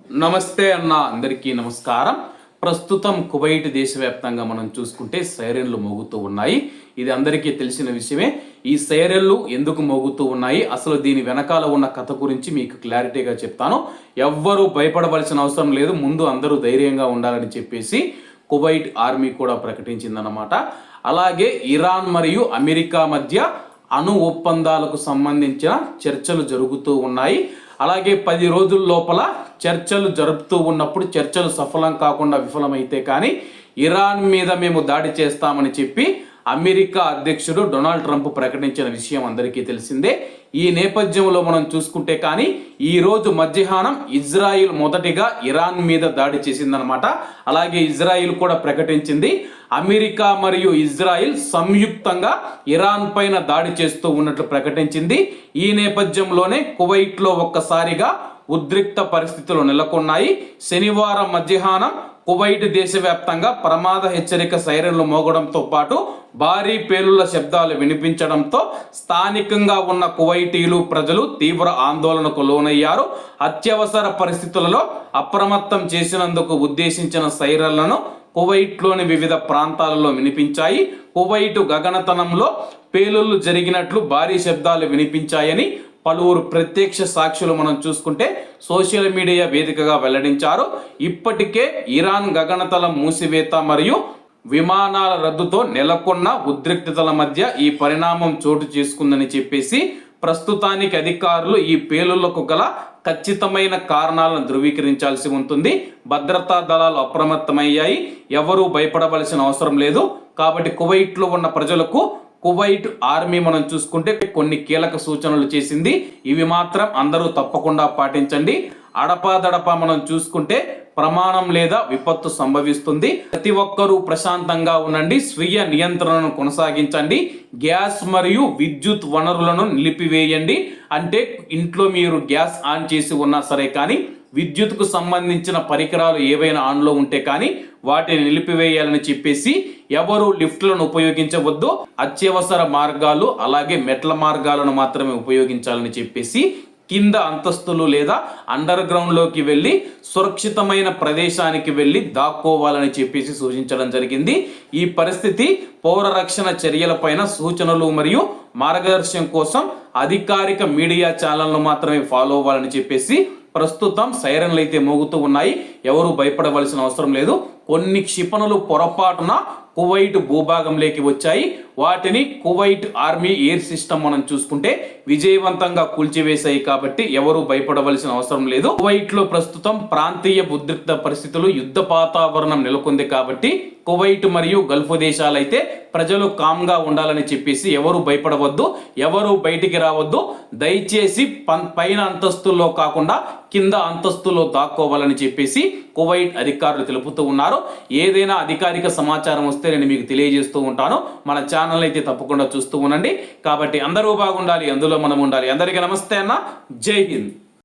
నమస్తే అన్న అందరికీ నమస్కారం. ప్రస్తుతం కువైట్ దేశవ్యాప్తంగా మనం చూసుకుంటే సైరన్లు మోగుతూ ఉన్నాయి. ఇది అందరికీ తెలిసిన విషయమే. ఈ సైరన్లు ఎందుకు మోగుతూ ఉన్నాయి, అసలు దీని వెనకాల ఉన్న కథ గురించి మీకు క్లారిటీగా చెప్తాను. ఎవ్వరూ భయపడవలసిన అవసరం లేదు, ముందు అందరూ ధైర్యంగా ఉండాలని చెప్పేసి కువైట్ ఆర్మీ కూడా ప్రకటించిందన్నమాట. అలాగే ఇరాన్ మరియు అమెరికా మధ్య అణు ఒప్పందాలకు సంబంధించిన చర్చలు జరుగుతూ ఉన్నాయి. అలాగే 10 రోజుల లోపల చర్చలు జరుపుతూ ఉన్నప్పుడు చర్చలు సఫలం కాకుండా విఫలమైతే కానీ ఇరాన్ మీద మేము దాడి చేస్తామని చెప్పి అమెరికా అధ్యక్షుడు డొనాల్డ్ ట్రంప్ ప్రకటించిన విషయం అందరికీ తెలిసిందే. ఈ నేపథ్యంలో మనం చూసుకుంటే కానీ ఈ రోజు మధ్యాహ్నం ఇజ్రాయిల్ మొదటిగా ఇరాన్ మీద దాడి చేసిందనమాట. అలాగే ఇజ్రాయిల్ కూడా ప్రకటించింది అమెరికా మరియు ఇజ్రాయిల్ సంయుక్తంగా ఇరాన్ పైన దాడి చేస్తూ ఉన్నట్లు ప్రకటించింది. ఈ నేపథ్యంలోనే కువైట్లో ఒక్కసారిగా ఉద్రిక్త పరిస్థితులు నెలకొన్నాయి. శనివారం మధ్యాహ్నం కువైట్ దేశవ్యాప్తంగా ప్రమాద హెచ్చరిక సైరన్లు మోగడంతో పాటు భారీ పేలుళ్ల శబ్దాలు వినిపించడంతో స్థానికంగా ఉన్న కువైటీలు ప్రజలు తీవ్ర ఆందోళనకు లోనయ్యారు. అత్యవసర పరిస్థితులలో అప్రమత్తం చేసినందుకు ఉద్దేశించిన సైరన్లను కువైట్లోని వివిధ ప్రాంతాలలో వినిపించాయి. కువైట్ గగనతలంలో పేలుళ్లు జరిగినట్లు భారీ శబ్దాలు వినిపించాయని పలువురు ప్రత్యక్ష సాక్షులు మనం చూసుకుంటే సోషల్ మీడియా వేదికగా వెల్లడించారు. ఇప్పటికే ఇరాన్ గగనతలం మూసివేత మరియు విమానాల రద్దుతో నెలకొన్న ఉద్రిక్తతల మధ్య ఈ పరిణామం చోటు చేసుకుందని చెప్పేసి ప్రస్తుతానికి అధికారులు ఈ పేలుళ్లకు గల ఖచ్చితమైన కారణాలను ధృవీకరించాల్సి ఉంటుంది. భద్రతా దళాలు అప్రమత్తమయ్యాయి, ఎవరూ భయపడవలసిన అవసరం లేదు. కాబట్టి కువైట్లో ఉన్న ప్రజలకు కువైట్ ఆర్మీ మనం చూసుకుంటే కొన్ని కీలక సూచనలు చేసింది. ఇవి మాత్రం అందరూ తప్పకుండా పాటించండి. అడపాదడపా మనం చూసుకుంటే ప్రమాణం లేదా విపత్తు సంభవిస్తుంది. ప్రతి ఒక్కరూ ప్రశాంతంగా ఉండండి, స్వీయ నియంత్రణను కొనసాగించండి. గ్యాస్ మరియు విద్యుత్ వనరులను నిలిపివేయండి. అంటే ఇంట్లో మీరు గ్యాస్ ఆన్ చేసి ఉన్నా సరే కానీ విద్యుత్కు సంబంధించిన పరికరాలు ఏవైనా ఆన్లో ఉంటే కానీ వాటిని నిలిపివేయాలని చెప్పేసి ఎవరు లిఫ్ట్లను ఉపయోగించవద్దు. అత్యవసర మార్గాలు అలాగే మెట్ల మార్గాలను మాత్రమే ఉపయోగించాలని చెప్పేసి కింద అంతస్తులు లేదా అండర్ గ్రౌండ్ లోకి వెళ్ళి సురక్షితమైన ప్రదేశానికి వెళ్ళి దాక్కోవాలని చెప్పేసి సూచించడం జరిగింది. ఈ పరిస్థితి పౌర రక్షణ చర్యలపైన సూచనలు మరియు మార్గదర్శనం కోసం అధికారిక మీడియా ఛానళ్లను మాత్రమే ఫాలో అవ్వాలని చెప్పేసి ప్రస్తుతం సైరన్లు అయితే మోగుతూ ఉన్నాయి. ఎవరు భయపడవలసిన అవసరం లేదు. కొన్ని క్షిపణులు పొరపాటున కువైట్ భూభాగంలోకి వచ్చాయి. వాటిని కువైట్ ఆర్మీ ఎయిర్ సిస్టమ్ మనం చూసుకుంటే విజయవంతంగా కూల్చివేశాయి. కాబట్టి ఎవరు భయపడవలసిన అవసరం లేదు. కువైట్ లో ప్రస్తుతం ప్రాంతీయ ఉద్రిక్త పరిస్థితులు, యుద్ధ వాతావరణం నెలకొంది. కాబట్టి కువైట్ మరియు గల్ఫ్ దేశాలైతే ప్రజలు కామ్గా ఉండాలని చెప్పేసి ఎవరు భయపడవద్దు, ఎవరు బయటికి రావద్దు. దయచేసి పైన అంతస్తుల్లో కాకుండా కింద అంతస్తులో దాక్కోవాలని చెప్పేసి కువైట్ అధికారులు తెలుపుతూ ఉన్నారు. ఏదైనా అధికారిక సమాచారం వస్తే నేను మీకు తెలియజేస్తూ ఉంటాను. మన ఛానల్ అయితే తప్పకుండా చూస్తూ ఉండండి. కాబట్టి అందరూ బాగుండాలి, అందులో మనం ఉండాలి. అందరికీ నమస్తే అన్న, జై హింద్.